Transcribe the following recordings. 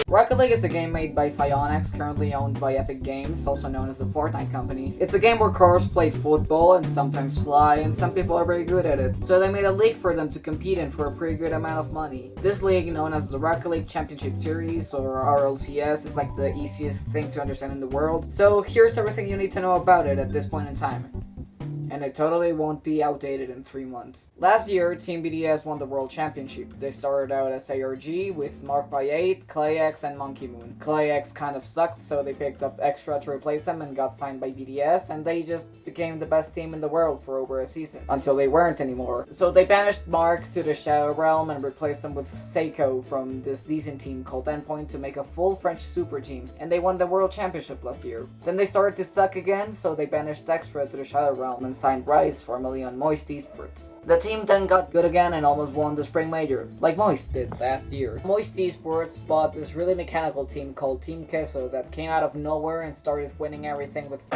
Rocket League is a game made by Psyonix, currently owned by Epic Games, also known as the Fortnite company. It's a game where cars play football and sometimes fly, and some people are very good at it. So they made a league for them to compete in for a pretty good amount of money. This league, known as the Rocket League Championship Series, or RLCS, is like the easiest thing to understand in the world. So here's everything you need to know about it at this point in time. And it totally won't be outdated in 3 months. Last year, Team BDS won the World Championship. They started out as ARG with Mark by 8, ClayX, and Monkey Moon. ClayX kind of sucked, so they picked up Extra to replace them and got signed by BDS, and they just became the best team in the world for over a season, until they weren't anymore. So they banished Mark to the Shadow Realm and replaced him with Seiko from this decent team called Endpoint to make a full French super team, and they won the World Championship last year. Then they started to suck again, so they banished Extra to the Shadow Realm and signed Rice formerly on Moist Esports. The team then got good again and almost won the Spring Major, like Moist did last year. Moist Esports bought this really mechanical team called Team Queso that came out of nowhere and started winning everything with...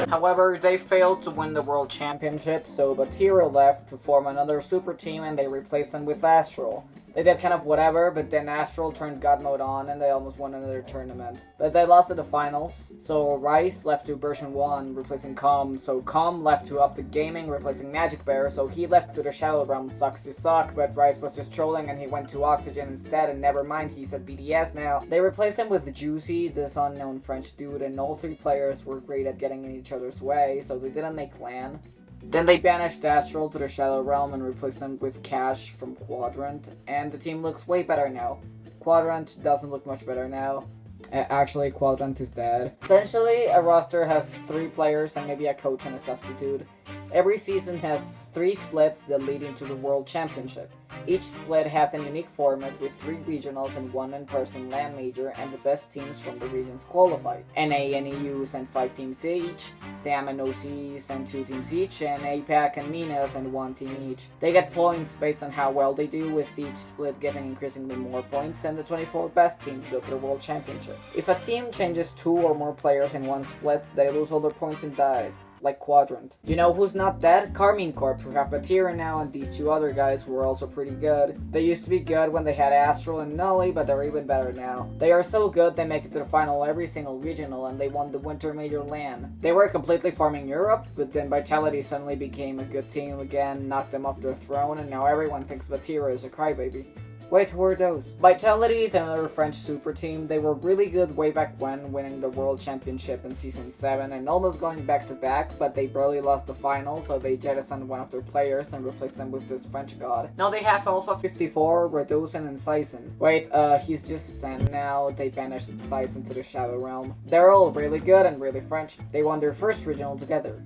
However, they failed to win the World Championship, so Batira left to form another super team and they replaced them with Astral. They did kind of whatever, but then Astral turned God Mode on and they almost won another tournament. But they lost at the finals, so Rice left to version 1, replacing Com, so Com left to Up the Gaming, replacing Magic Bear, so he left to the Shadow Realm, sucks to suck, but Rice was just trolling and he went to Oxygen instead, and never mind, he's at BDS now. They replaced him with Juicy, this unknown French dude, and all 3 players were great at getting in each other's way, so they didn't make LAN. Then they banished Astral to the Shadow Realm and replaced him with Cash from Quadrant, and the team looks way better now. Quadrant doesn't look much better now. Actually, Quadrant is dead. Essentially, a roster has 3 players and maybe a coach and a substitute. Every season has 3 splits that lead into the World Championship. Each split has a unique format with 3 regionals and 1 in-person LAN major, and the best teams from the regions qualify. NA and EU send 5 teams each, SAM and OC send 2 teams each, and APAC and MENA send 1 team each. They get points based on how well they do, with each split giving increasingly more points, and the 24 best teams go to the World Championship. If a team changes 2 or more players in one split, they lose all their points and die. Like Quadrant. You know who's not dead? Carmine Corp, who have Batira now, and these 2 other guys who are also pretty good. They used to be good when they had Astral and Nully, but they're even better now. They are so good they make it to the final every single regional, and they won the Winter Major LAN. They were completely farming Europe, but then Vitality suddenly became a good team again, knocked them off their throne, and now everyone thinks Batira is a crybaby. Wait, who are those? Vitality is another French super team. They were really good way back when, winning the World Championship in Season 7 and almost going back to back, but they barely lost the final, so they jettisoned one of their players and replaced them with this French god. Now they have Alpha 54, Radosin, and Sizen. Wait, he's just Zen now. They banished Sizen to the Shadow Realm. They're all really good and really French. They won their first regional together.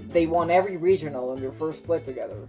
They won every regional in their first split together.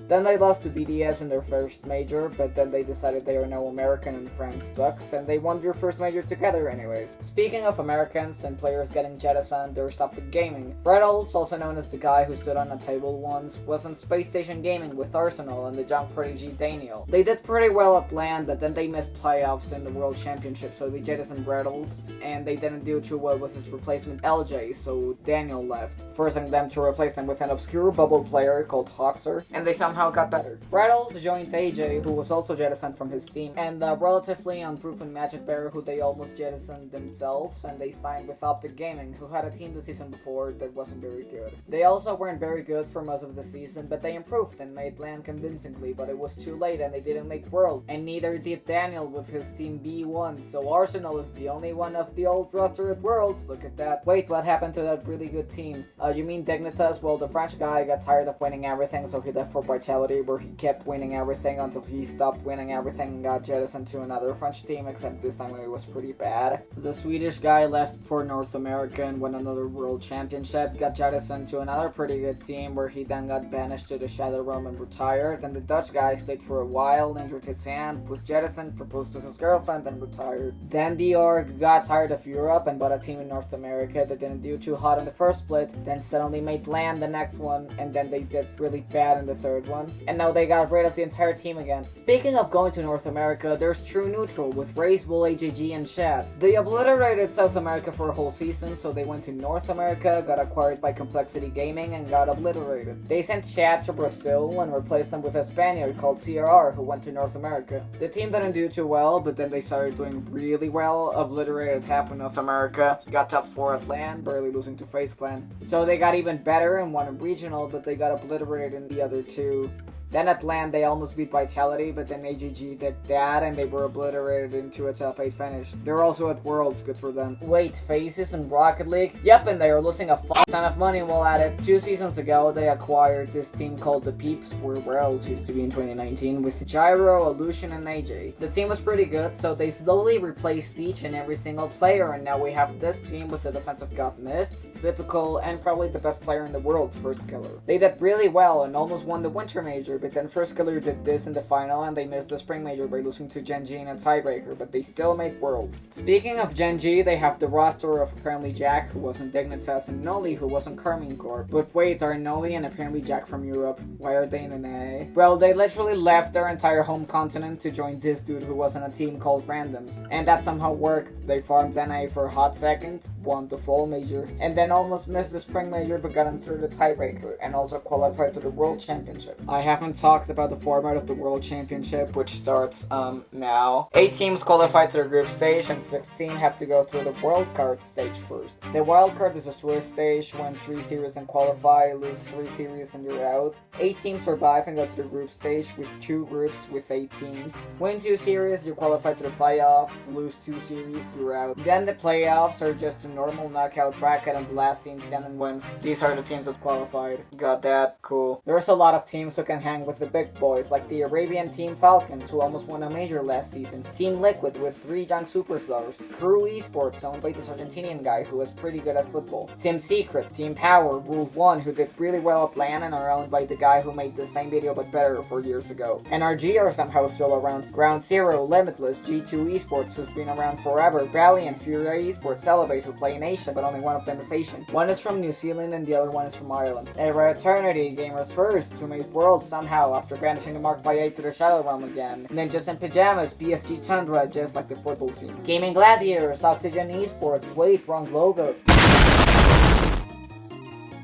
Then they lost to BDS in their first major, but then they decided they are now American and France sucks, and they won their first major together anyways. Speaking of Americans and players getting jettisoned, there's Up the Gaming. Reynolds, also known as the guy who stood on a table once, was on Space Station Gaming with Arsenal and the junk prodigy Daniel. They did pretty well at LAN, but then they missed playoffs in the World Championship, so they jettisoned Reynolds, and they didn't do too well with his replacement LJ, so Daniel left, forcing them to replace him with an obscure bubble player called Hoxer, and they somehow got better. Reynolds joined AJ, who was also jettisoned from his team, and the relatively unproven Magic Bear, who they almost jettisoned themselves, and they signed with Optic Gaming, who had a team the season before that wasn't very good. They also weren't very good for most of the season, but they improved and made LAN convincingly, but it was too late and they didn't make World, and neither did Daniel with his team B1, so Arsenal is the only one of the old roster at Worlds. Look at that. Wait, what happened to that really good team? You mean Dignitas? Well, the French guy got tired of winning everything, so he left for Vitality, where he kept winning everything until he stopped winning everything and got jettisoned to another French team, except this time it was pretty bad. The Swedish guy left for North America and won another World Championship, got jettisoned to another pretty good team, where he then got banished to the Shadow Realm and retired. Then the Dutch guy stayed for a while, injured his hand, was jettisoned, proposed to his girlfriend, and retired. Then the org got tired of Europe and bought a team in North America that didn't do too hot in the first split, then suddenly made LAN the next one, and then they did really bad in the third one. everyone. And now they got rid of the entire team again. Speaking of going to North America, there's True Neutral with Race, Bull, AJG, and Chad. They obliterated South America for a whole season, so they went to North America, got acquired by Complexity Gaming, and got obliterated. They sent Chad to Brazil and replaced them with a Spaniard called CRR who went to North America. The team didn't do too well, but then they started doing really well, obliterated half of North America, got top 4 at LAN, barely losing to FaZe Clan. So they got even better and won a regional, but they got obliterated in the other 2. Then at LAN, they almost beat Vitality, but then AGG did that, and they were obliterated into a top 8 finish. They're also at Worlds, good for them. Wait, FaZe in Rocket League? Yep, and they are losing a ton of money while at it. 2 seasons ago, they acquired this team called the Peeps, where Worlds used to be in 2019, with Gyro, Illusion, and AJ. The team was pretty good, so they slowly replaced each and every single player, and now we have this team with the defensive god Mist, Zipical, and probably the best player in the world, First Killer. They did really well and almost won the Winter Major, but then First Killer did this in the final and they missed the Spring Major by losing to Gen G in a tiebreaker, but they still made Worlds. Speaking of Gen G, they have the roster of apparently Jack, who was in Dignitas, and Noli, who was in Carmine Corp. But wait, are Noli and apparently Jack from Europe? Why are they in an A? Well, they literally left their entire home continent to join this dude who was on a team called Randoms. And that somehow worked. They farmed NA for a hot second, won the fall major, and then almost missed the Spring Major but got in through the tiebreaker, and also qualified to the World Championship. I haven't talked about the format of the World Championship, which starts now. 8 teams qualify to the group stage and 16 have to go through the wildcard stage first. The wildcard is a Swiss stage, win 3 series and qualify, lose 3 series and you're out. 8 teams survive and go to the group stage with 2 groups with 8 teams. Win 2 series, you qualify to the playoffs, lose 2 series, you're out. Then the playoffs are just a normal knockout bracket and the last team standing wins. These are the teams that qualified. Got that? Cool. There's a lot of teams who can hang with the big boys, like the Arabian Team Falcons, who almost won a major last season, Team Liquid with 3 young superstars, Crew Esports, owned by this Argentinian guy who was pretty good at football, Team Secret, Team Power, Rule 1, who did really well at LAN and are owned by the guy who made the same video but better 4 years ago. NRG are somehow still around, Ground Zero, Limitless, G2 Esports, who's been around forever, Valiant, Fury Esports, Elevate, who play in Asia but only one of them is Asian. One is from New Zealand and the other one is from Ireland. Era Eternity, Gamers First, who made Worlds somehow after banishing the Mark by 8 to the Shadow Realm again. Ninjas in Pajamas, PSG Chandra, just like the football team. Gaming Gladiators, Oxygen Esports, wait, wrong logo.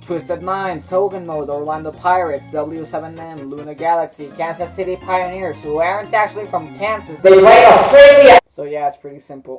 Twisted Minds, Hogan Mode, Orlando Pirates, W7M, Luna Galaxy, Kansas City Pioneers, who aren't actually from Kansas, they play Australia! So yeah, it's pretty simple.